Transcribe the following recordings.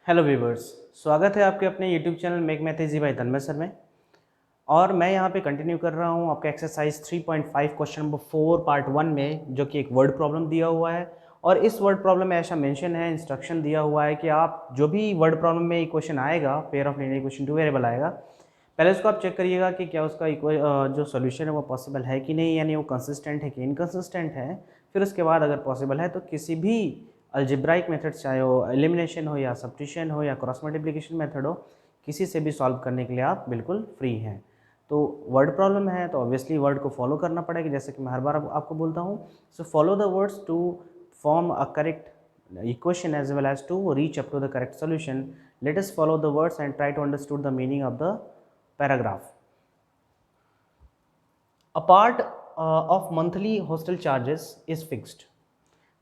Hello viewers, स्वागत है आपके अपने YouTube channel make math easy by Tanmay sir में। और मैं यहाँ पे कंटिन्यू कर रहा हूँ आपका एक्सरसाइज 3.5 क्वेश्चन नंबर 4 पार्ट 1 में, जो कि एक वर्ड प्रॉब्लम दिया हुआ है। और इस वर्ड प्रॉब्लम में ऐसा मेंशन है, इंस्ट्रक्शन दिया हुआ है कि आप जो भी वर्ड प्रॉब्लम में ये क्वेश्चन आएगा, pair of linear equation two variable आएगा, पहले उसको आप चेक करिएगा कि क्या उसका जो सोल्यूशन है वो पॉसिबल है कि नहीं, यानी वो कंसिस्टेंट है कि इनकंसिस्टेंट है। फिर उसके बाद अगर पॉसिबल है तो किसी भी अलजेब्राइक मेथड, चाहे वो एलिमिनेशन हो या सब्स्टिट्यूशन हो या क्रॉस मल्टीप्लिकेशन मेथड हो, किसी से भी सॉल्व करने के लिए आप बिल्कुल फ्री हैं। तो वर्ड प्रॉब्लम है तो ऑब्वियसली वर्ड को फॉलो करना पड़ेगा, जैसे कि मैं हर बार आपको बोलता हूँ। So follow the words to form a correct equation as well as to reach up to the correct solution. Let us follow the words and try to understand the meaning of the paragraph. A part of monthly hostel charges is fixed.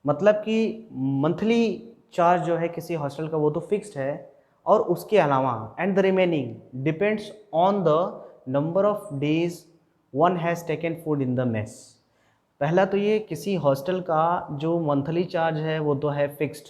मतलब कि monthly charge जो है किसी hostel का वो तो fixed है, और उसके अलावा and the remaining depends on the number of days one has taken food in the mess. पहला तो ये किसी हॉस्टल का जो मंथली चार्ज है वो तो है फिक्स्ड,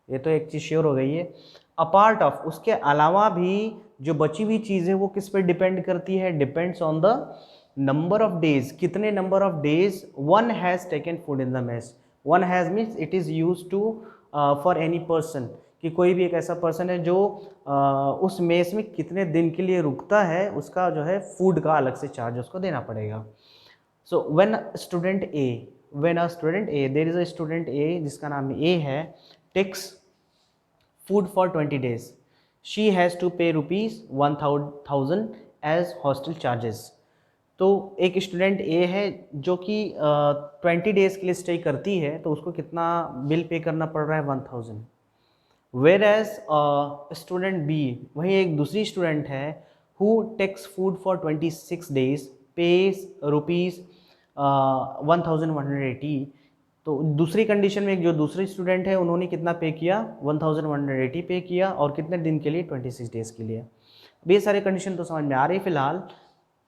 ये तो एक चीज़ श्योर हो गई है। अपार्ट ऑफ, उसके अलावा भी जो बची हुई चीज़ है वो किस पर डिपेंड करती है, depends on the number of days, कितने number of days one has taken food in the mess. One has means it is use to for any person, कि कोई भी एक ऐसा पर्सन है जो उस मेस में कितने दिन के लिए रुकता है, उसका जो है फूड का अलग से चार्ज उसको देना पड़ेगा। So when student A, when a student A, there is a student A जिसका नाम ए है, takes food for 20 days, she has to pay rupees 1000 as hostel charges। तो एक स्टूडेंट ए है जो कि 20 डेज़ के लिए स्टे करती है, तो उसको कितना बिल पे करना पड़ रहा है, 1000। वेर एज स्टूडेंट बी, वहीं एक दूसरी स्टूडेंट है who takes food for 26 days, pays rupees 1180। तो दूसरी कंडीशन में एक जो दूसरी स्टूडेंट है उन्होंने कितना पे किया, 1180 पे किया, और कितने दिन के लिए, 26 डेज़ के लिए। अब ये सारे कंडीशन तो समझ में आ रही है। फिलहाल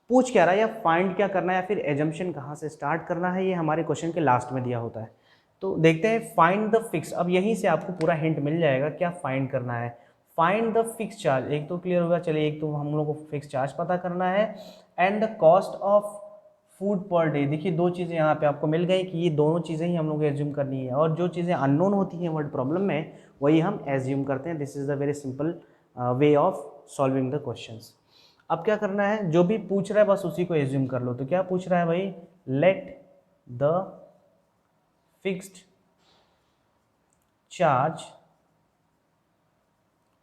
पूछ क्या रहा है या फाइंड क्या करना है या फिर एजम्पशन कहाँ से स्टार्ट करना है, ये हमारे क्वेश्चन के लास्ट में दिया होता है। तो देखते हैं फाइंड द फिक्स। अब यहीं से आपको पूरा हिंट मिल जाएगा क्या फाइंड करना है। फाइंड द फिक्स चार्ज, एक तो क्लियर होगा, चलिए एक तो हम लोग को फिक्स चार्ज पता करना है, and the cost of food per day. देखिए दो चीज़ें यहाँ पे आपको मिल गई कि ये दोनों चीज़ें ही हम लोग को एज्यूम करनी है, और जो चीज़ें अननोन होती हैं वर्ड प्रॉब्लम में वही हम एज्यूम करते हैं। This is the very simple way of solving the questions. अब क्या करना है, जो भी पूछ रहा है बस उसी को एज्यूम कर लो। तो क्या पूछ रहा है भाई, let the fixed charge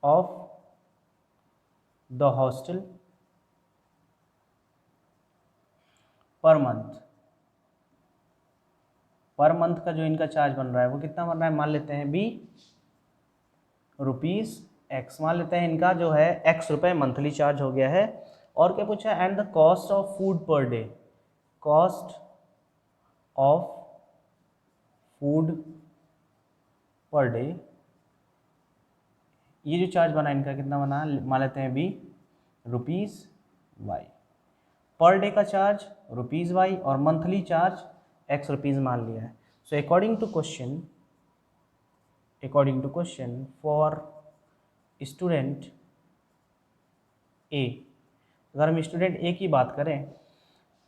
of the hostel per month. Per month का जो इनका चार्ज बन रहा है वो कितना बन रहा है, मान लेते हैं बी रुपीज़ एक्स, मान लेते हैं इनका जो है एक्स रुपये मंथली चार्ज हो गया है। और क्या पूछा, and the cost of food per day, cost of food per day, ये जो चार्ज बना इनका कितना बना, मान लेते हैं B rupees Y. Per day का चार्ज रुपीज़ वाई और मंथली चार्ज एक्स रुपीज़ मान लिया है। So according to question for student A, अगर हम स्टूडेंट ए की बात करें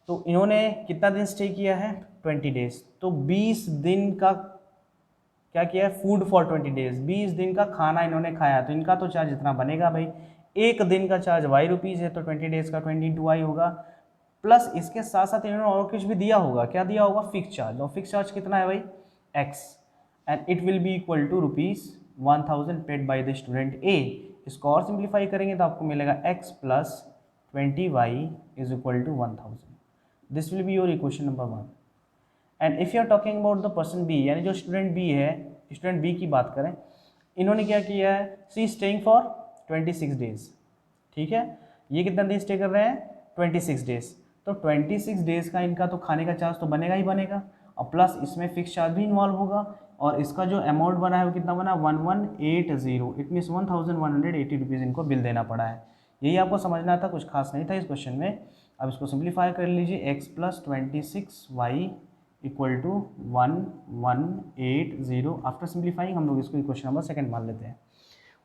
तो इन्होंने कितना दिन स्टे किया है, 20 डेज। तो 20 दिन का क्या किया है, फूड फॉर 20 डेज, 20 दिन का खाना इन्होंने खाया, तो इनका तो चार्ज इतना बनेगा भाई। एक दिन का चार्ज वाई रुपीज़ है तो 20 डेज का 20 इंटू वाई होगा, प्लस इसके साथ साथ इन्होंने और कुछ भी दिया होगा। क्या दिया होगा, फिक्स चार्ज। और फिक्स चार्ज कितना है भाई, x, and it will be equal to rupees 1000 paid by the student A. इसको और सिंप्लीफाई करेंगे तो आपको मिलेगा x plus 20y is equal to 1000। This will be your equation number 1। And if you are talking about the person B, यानी जो student B है, student B की बात करें, इन्होंने क्या किया है, सी स्टेइंग फॉर 26 डेज। ठीक है, ये कितना दिन स्टे कर रहे हैं, 26 डेज। तो 26 डेज का इनका तो खाने का चार्ज तो बनेगा ही बनेगा, और प्लस इसमें फिक्स चार्ज भी इन्वॉल्व होगा। और इसका जो अमाउंट बना है वो कितना बना, 1180। इट मीन्स 1180 रुपीज़ इनको बिल देना पड़ा है। यही आपको समझना था, कुछ खास नहीं था इस क्वेश्चन में। अब इसको सिंप्लीफाई कर लीजिए, x plus 26y equal to 1180। After simplifying हम लोग इसको इक्वेशन नंबर 2 मान लेते हैं।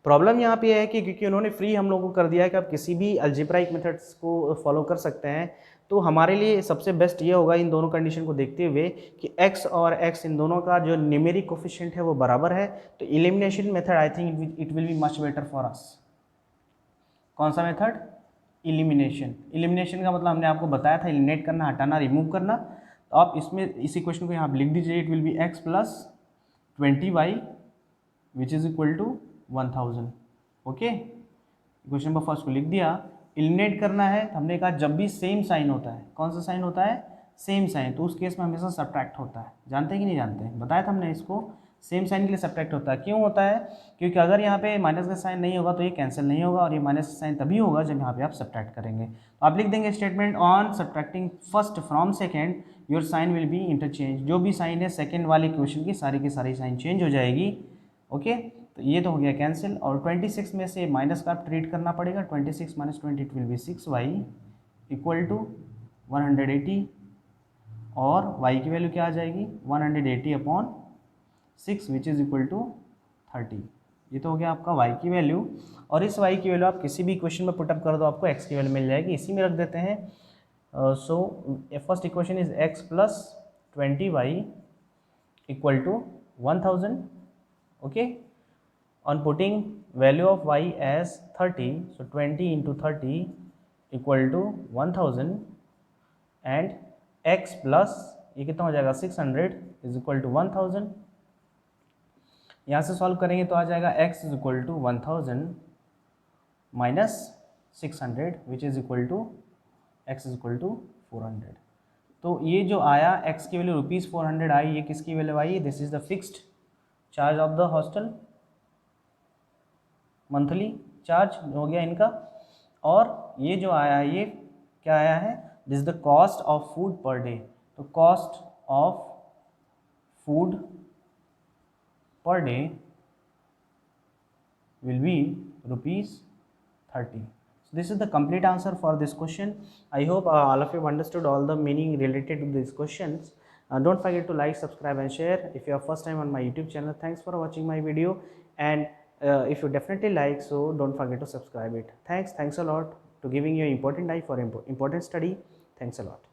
प्रॉब्लम यहाँ पे है कि क्योंकि उन्होंने फ्री हम लोगों को कर दिया है कि आप किसी भी अल्जेब्राइक मेथड्स को फॉलो कर सकते हैं, तो हमारे लिए सबसे बेस्ट ये होगा इन दोनों कंडीशन को देखते हुए कि x और x इन दोनों का जो न्यूमेरिक कोफिशिएंट है वो बराबर है, तो elimination method I think it will be much better for us. कौन सा मेथड? एलिमिनेशन। एलिमिनेशन का मतलब हमने आपको बताया था एलिमिनेट करना, हटाना, रिमूव करना। तो आप इसमें इस इक्वेशन को यहाँ आप लिख दीजिए, it will be x plus 20y which is equal to 1000। Okay, question number first को लिख दिया। एलिमिनेट करना है, हमने कहा जब भी सेम साइन होता है, कौन सा साइन होता है? सेम साइन, तो उस केस में हमेशा सब्ट्रैक्ट होता है। जानते हैं कि नहीं जानते हैं? बताया था हमने इसको, सेम साइन के लिए सब्ट्रैक्ट होता है। क्यों होता है? क्योंकि अगर यहाँ पे माइनस का साइन नहीं होगा तो ये कैंसिल नहीं होगा, और ये माइनस का साइन तभी होगा जब यहाँ पे आप सब्ट्रैक्ट करेंगे। तो आप लिख देंगे statement on subtracting first from second your sign will be interchange. जो भी साइन है सेकेंड वाले क्वेश्चन की सारी साइन चेंज हो जाएगी। ओके, तो ये तो हो गया कैंसिल, और 26 में से माइनस का आप ट्रीट करना पड़ेगा। 26 minus 20 it will be 6y equal to 180, और y की वैल्यू क्या आ जाएगी? 180 upon 6 which is equal to 30। ये तो हो गया आपका y की वैल्यू, और इस y की वैल्यू आप किसी भी इक्वेशन में पुटअप कर दो, आपको x की वैल्यू मिल जाएगी। इसी में रख देते हैं। So first equation is x plus 20y equal to 1000। Okay, on putting value of y as 30, so 20 into 30 equal to 1000, and x plus ये कितना हो जाएगा? 600 is equal to 1000। यहाँ से सॉल्व करेंगे तो आ जाएगा x is equal to 1000 minus 600 which is equal to x is equal to 400। तो ये जो आया x की वैल्यू ₹400 आई, ये किसकी value I? This is the fixed charge of the hostel, monthly charge हो गया इनका। और ये जो आया है ये क्या आया है? This is the cost of food per day. तो cost of food per day will be ₹30। So this is the complete answer for this question. I hope all of you have understood all the meaning related to these questions. Don't forget to like, subscribe and share. If you are first time on my YouTube channel, thanks for watching my video, and if you definitely like, so don't forget to subscribe it. Thanks a lot to giving you important time for important study. Thanks a lot.